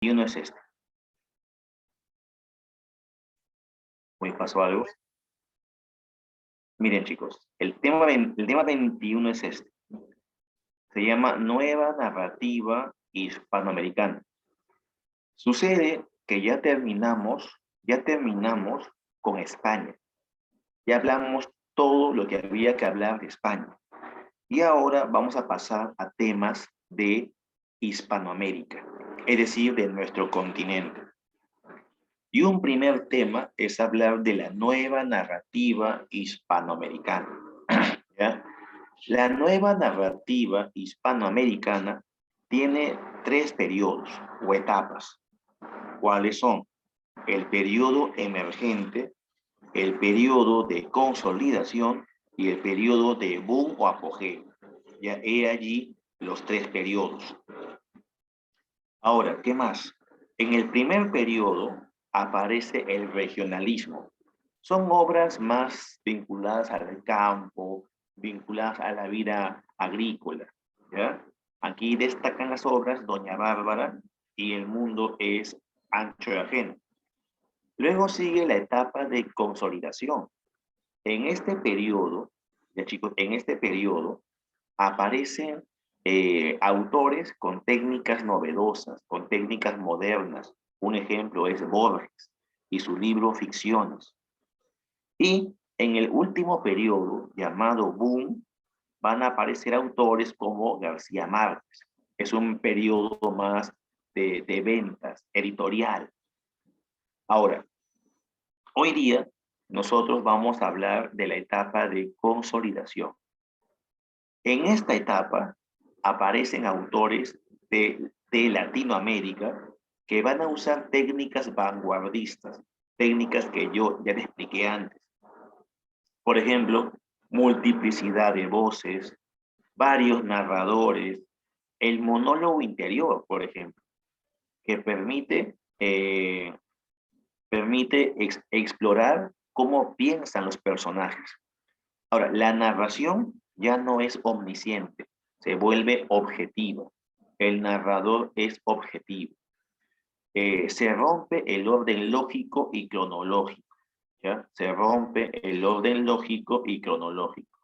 21 es este. ¿Me pasó algo? Miren, chicos, el tema 21 es este. Se llama Nueva Narrativa Hispanoamericana. Sucede que ya terminamos con España. Ya hablamos todo lo que había que hablar de España. Y ahora vamos a pasar a temas de Hispanoamérica, es decir, de nuestro continente. Y un primer tema es hablar de la nueva narrativa hispanoamericana. ¿Ya? La nueva narrativa hispanoamericana tiene tres periodos o etapas. ¿Cuáles son? El periodo emergente, el periodo de consolidación y el periodo de boom o apogeo. Ya he allí los tres periodos. Ahora, ¿qué más? En el primer periodo aparece el regionalismo. Son obras más vinculadas al campo, vinculadas a la vida agrícola. ¿Ya? Aquí destacan las obras Doña Bárbara y El mundo es ancho y ajeno. Luego sigue la etapa de consolidación. En este periodo, ya chicos, en este periodo aparecen autores con técnicas novedosas, con técnicas modernas. Un ejemplo es Borges y su libro Ficciones. Y en el último periodo, llamado Boom, van a aparecer autores como García Márquez. Es un periodo más de ventas, editorial. Ahora, hoy día nosotros vamos a hablar de la etapa de consolidación. En esta etapa aparecen autores de Latinoamérica que van a usar técnicas vanguardistas, técnicas que yo ya les expliqué antes. Por ejemplo, multiplicidad de voces, varios narradores, el monólogo interior, por ejemplo, que permite explorar cómo piensan los personajes. Ahora, la narración ya no es omnisciente, se vuelve objetiva. El narrador es objetivo. Se rompe el orden lógico y cronológico. ¿Ya? Se rompe el orden lógico y cronológico.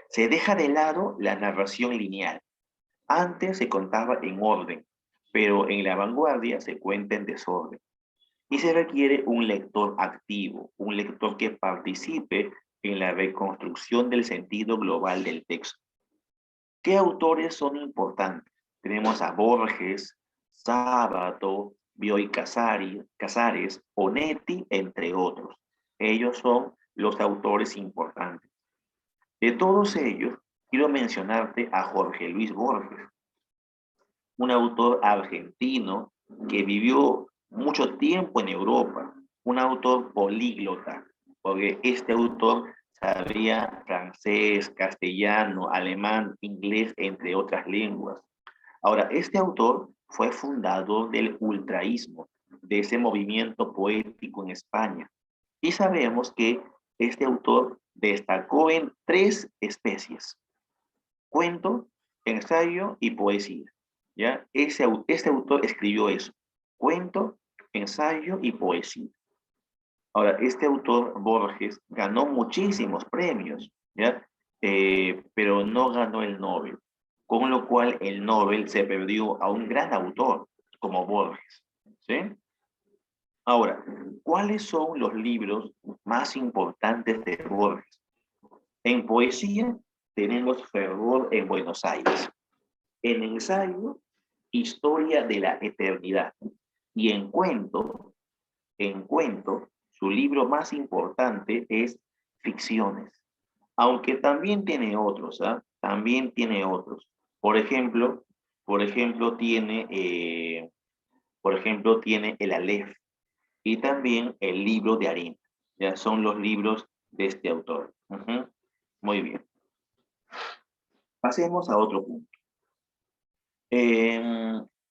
Se deja de lado la narración lineal. Antes se contaba en orden, pero en la vanguardia se cuenta en desorden. Y se requiere un lector activo, un lector que participe en la reconstrucción del sentido global del texto. ¿Qué autores son importantes? Tenemos a Borges, Sábato, Bioy Casares, Onetti, entre otros. Ellos son los autores importantes. De todos ellos, quiero mencionarte a Jorge Luis Borges, un autor argentino que vivió mucho tiempo en Europa, un autor políglota, porque este autor sabía francés, castellano, alemán, inglés, entre otras lenguas. Ahora, este autor fue fundador del ultraísmo, de ese movimiento poético en España. Y sabemos que este autor destacó en tres especies: cuento, ensayo y poesía. ¿Ya? Este autor escribió eso: cuento, ensayo y poesía. Ahora, este autor, Borges, ganó muchísimos premios, ¿ya? Pero no ganó el Nobel, con lo cual el Nobel se perdió a un gran autor como Borges, ¿sí? Ahora, ¿cuáles son los libros más importantes de Borges? En poesía tenemos Fervor en Buenos Aires. En ensayo, Historia de la Eternidad. Y en cuento, su libro más importante es Ficciones. Aunque también tiene otros, ¿ah? También tiene otros. Por ejemplo, por ejemplo, tiene, eh, por ejemplo, tiene El Aleph y también El libro de Harina. Ya son los libros de este autor. Muy bien. Pasemos a otro punto.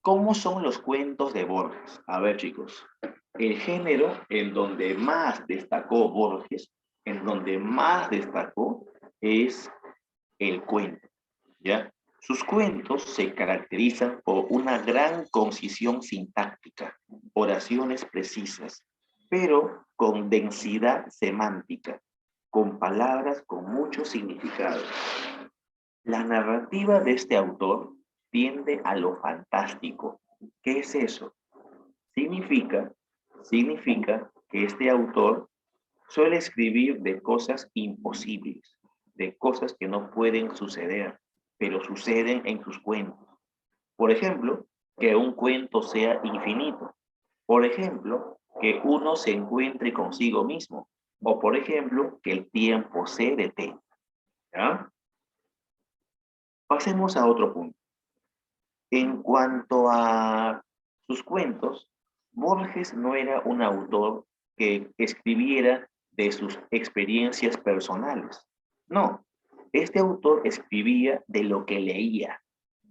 ¿Cómo son los cuentos de Borges? A ver, chicos, el género en donde más destacó Borges, en donde más destacó, es el cuento, ¿ya? Sus cuentos se caracterizan por una gran concisión sintáctica, oraciones precisas, pero con densidad semántica, con palabras con mucho significado. La narrativa de este autor tiende a lo fantástico. ¿Qué es eso? Significa, significa que este autor suele escribir de cosas imposibles, de cosas que no pueden suceder, pero suceden en sus cuentos. Por ejemplo, que un cuento sea infinito. Por ejemplo, que uno se encuentre consigo mismo. O por ejemplo, que el tiempo se detenga. ¿Ya? Pasemos a otro punto. En cuanto a sus cuentos, Borges no era un autor que escribiera de sus experiencias personales. No, este autor escribía de lo que leía,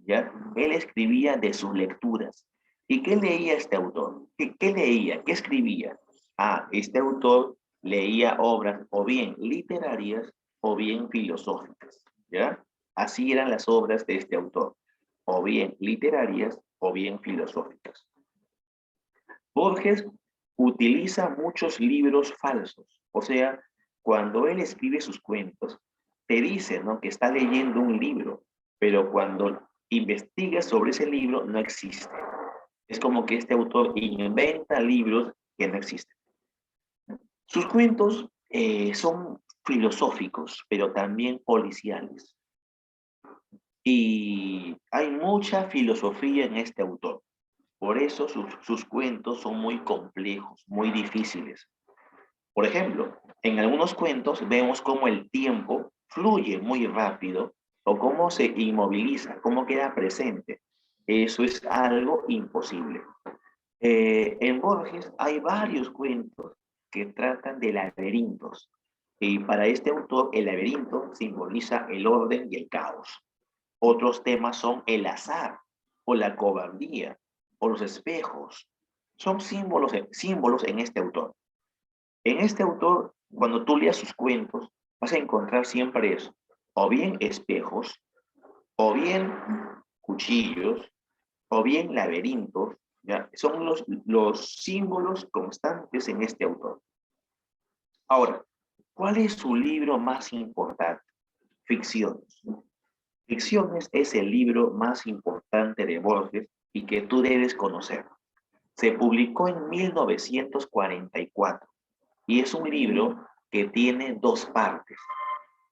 ¿ya? Él escribía de sus lecturas. ¿Y qué leía este autor? ¿Qué leía? ¿Qué escribía? Ah, este autor leía obras o bien literarias o bien filosóficas, ¿ya? Así eran las obras de este autor, o bien literarias o bien filosóficas. Borges utiliza muchos libros falsos, o sea, cuando él escribe sus cuentos, te dice, ¿no?, que está leyendo un libro, pero cuando investigas sobre ese libro no existe. Es como que este autor inventa libros que no existen. Sus cuentos son filosóficos, pero también policiales. Y hay mucha filosofía en este autor. Por eso sus cuentos son muy complejos, muy difíciles. Por ejemplo, en algunos cuentos vemos cómo el tiempo fluye muy rápido o cómo se inmoviliza, cómo queda presente. Eso es algo imposible. En Borges hay varios cuentos que tratan de laberintos. Y para este autor, el laberinto simboliza el orden y el caos. Otros temas son el azar o la cobardía o los espejos. Son símbolos en este autor. En este autor, cuando tú leas sus cuentos, vas a encontrar siempre eso. O bien espejos, o bien cuchillos, o bien laberintos. ¿Ya? Son los símbolos constantes en este autor. Ahora, ¿cuál es su libro más importante? Ficciones. Ficciones es el libro más importante de Borges y que tú debes conocer. Se publicó en 1944 y es un libro que tiene dos partes.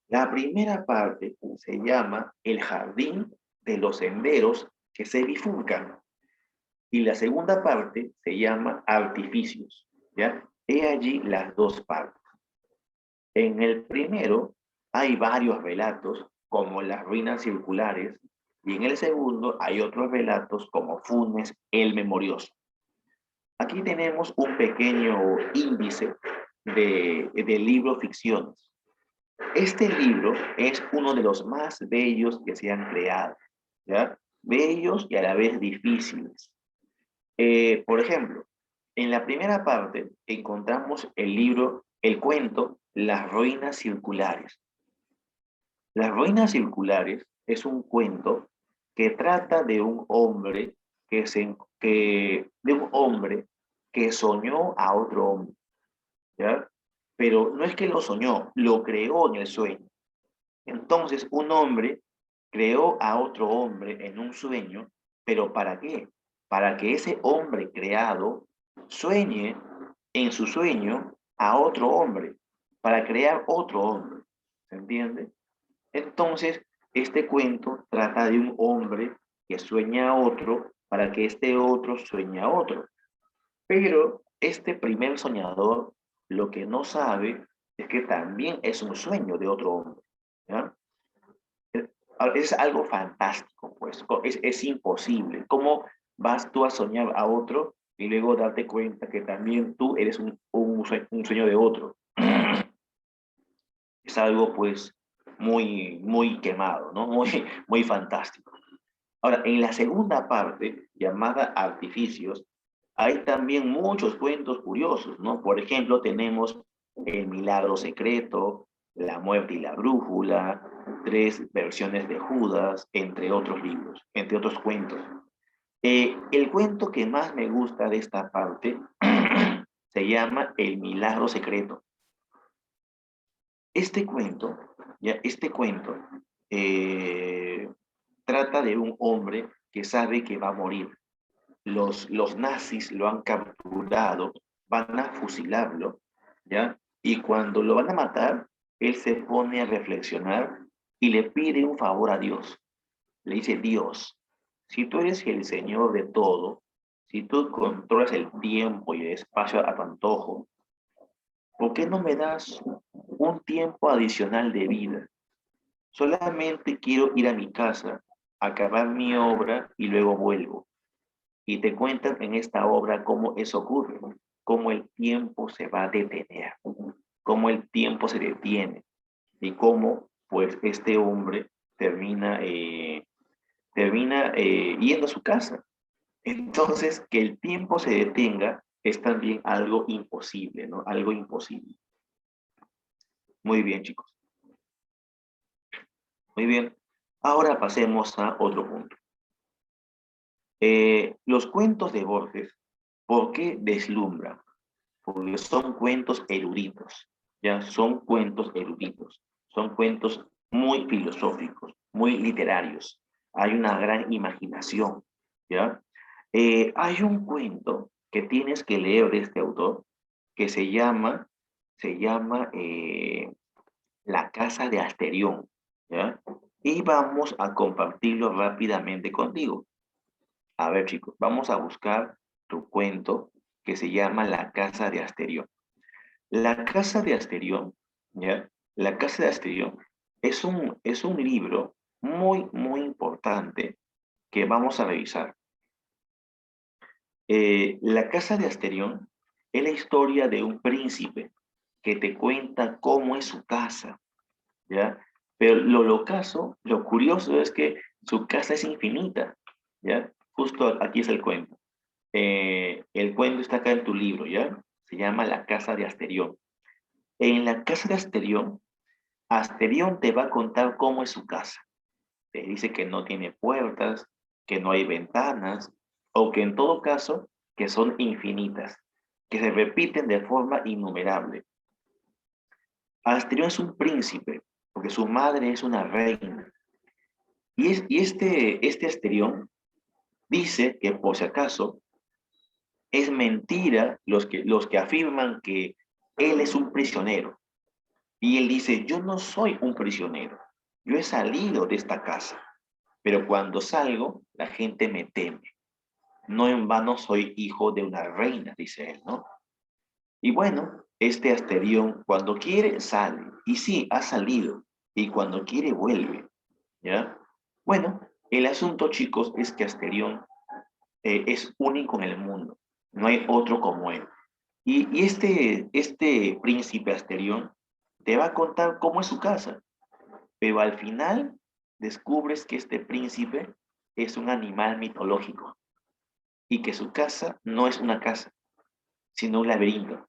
La primera parte se llama El jardín de los senderos que se bifurcan y la segunda parte se llama Artificios. ¿Ya? He allí las dos partes. En el primero hay varios relatos, como las ruinas circulares, y en el segundo hay otros relatos como Funes el Memorioso. Aquí tenemos un pequeño índice del libro Ficciones. Este libro es uno de los más bellos que se han creado, ¿ya? Bellos y a la vez difíciles. Por ejemplo, en la primera parte encontramos el cuento Las ruinas circulares. Las ruinas circulares es un cuento que trata de un hombre de un hombre que soñó a otro hombre, ¿ya? Pero no es que lo soñó, lo creó en el sueño. Entonces, un hombre creó a otro hombre en un sueño, pero ¿para qué? Para que ese hombre creado sueñe en su sueño a otro hombre, para crear otro hombre. ¿Se entiende? Entonces, este cuento trata de un hombre que sueña a otro para que este otro sueñe a otro. Pero este primer soñador lo que no sabe es que también es un sueño de otro hombre. ¿Ya? Es algo fantástico, pues, es imposible. ¿Cómo vas tú a soñar a otro y luego darte cuenta que también tú eres un sueño de otro? Es algo, pues, muy quemado, ¿no? Muy fantástico. Ahora, en la segunda parte, llamada Artificios, hay también muchos cuentos curiosos, ¿no? Por ejemplo, tenemos El Milagro Secreto, La muerte y la brújula, 3 versiones de Judas, entre otros libros, entre otros cuentos. El cuento que más me gusta de esta parte se llama El milagro secreto. Este cuento trata de un hombre que sabe que va a morir. Los nazis lo han capturado, van a fusilarlo, ¿ya? Y cuando lo van a matar, él se pone a reflexionar y le pide un favor a Dios. Le dice, Dios, si tú eres el Señor de todo, si tú controlas el tiempo y el espacio a tu antojo, ¿por qué no me das un tiempo adicional de vida? Solamente quiero ir a mi casa, acabar mi obra y luego vuelvo. Y te cuentan en esta obra cómo eso ocurre, cómo el tiempo se va a detener, cómo el tiempo se detiene y cómo pues este hombre termina yendo a su casa. Entonces, que el tiempo se detenga es también algo imposible, ¿no? Algo imposible. Muy bien, chicos. Muy bien. Ahora pasemos a otro punto. Los cuentos de Borges, ¿por qué deslumbran? Porque son cuentos eruditos, ¿ya? Son cuentos eruditos. Son cuentos muy filosóficos, muy literarios. Hay una gran imaginación, ¿ya? Hay un cuento que tienes que leer de este autor que se llama La casa de Asterión, ¿ya? Y vamos a compartirlo rápidamente contigo. A ver, chicos, vamos a buscar tu cuento que se llama La casa de Asterión. La casa de Asterión, ¿ya? La casa de Asterión es un libro muy, muy importante que vamos a revisar. La casa de Asterión es la historia de un príncipe que te cuenta cómo es su casa, ¿ya? Pero lo curioso es que su casa es infinita, ¿ya? Justo aquí es el cuento. El cuento está acá en tu libro, ¿ya? Se llama La casa de Asterión. En la casa de Asterión, Asterión te va a contar cómo es su casa. Te dice que no tiene puertas, que no hay ventanas, o que en todo caso, que son infinitas, que se repiten de forma innumerable. Asterión es un príncipe, porque su madre es una reina. Y este Asterión dice que por si acaso es mentira los que afirman que él es un prisionero. Y él dice, yo no soy un prisionero, yo he salido de esta casa, pero cuando salgo la gente me teme. No en vano soy hijo de una reina, dice él, ¿no? Y bueno, este Asterión cuando quiere sale, y sí, ha salido, y cuando quiere vuelve, ¿ya? Bueno, el asunto, chicos, es que Asterión es único en el mundo, no hay otro como él. Y este príncipe Asterión te va a contar cómo es su casa, pero al final descubres que este príncipe es un animal mitológico y que su casa no es una casa, sino un laberinto.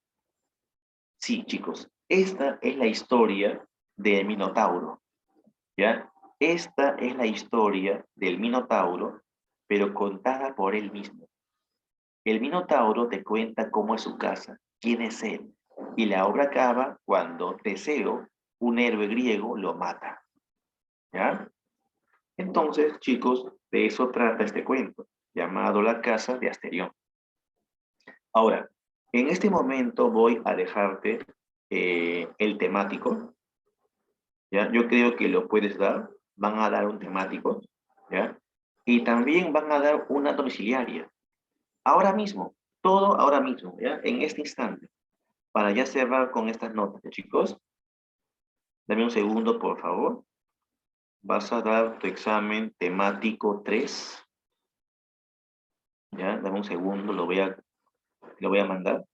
Sí, chicos, esta es la historia del Minotauro, ¿ya? Esta es la historia del Minotauro, pero contada por él mismo. El Minotauro te cuenta cómo es su casa, quién es él, y la obra acaba cuando Teseo, un héroe griego, lo mata, ¿ya? Entonces, chicos, de eso trata este cuento, llamado La casa de Asterión. Ahora, en este momento voy a dejarte el temático, ¿ya? Yo creo que lo puedes dar, van a dar un temático, ¿ya? Y también van a dar una domiciliaria. Ahora mismo, todo ahora mismo, ¿ya? En este instante, para ya cerrar con estas notas, ¿ya, chicos? Dame un segundo, por favor. Vas a dar tu examen temático 3. ¿Ya? Dame un segundo, lo voy a mandar.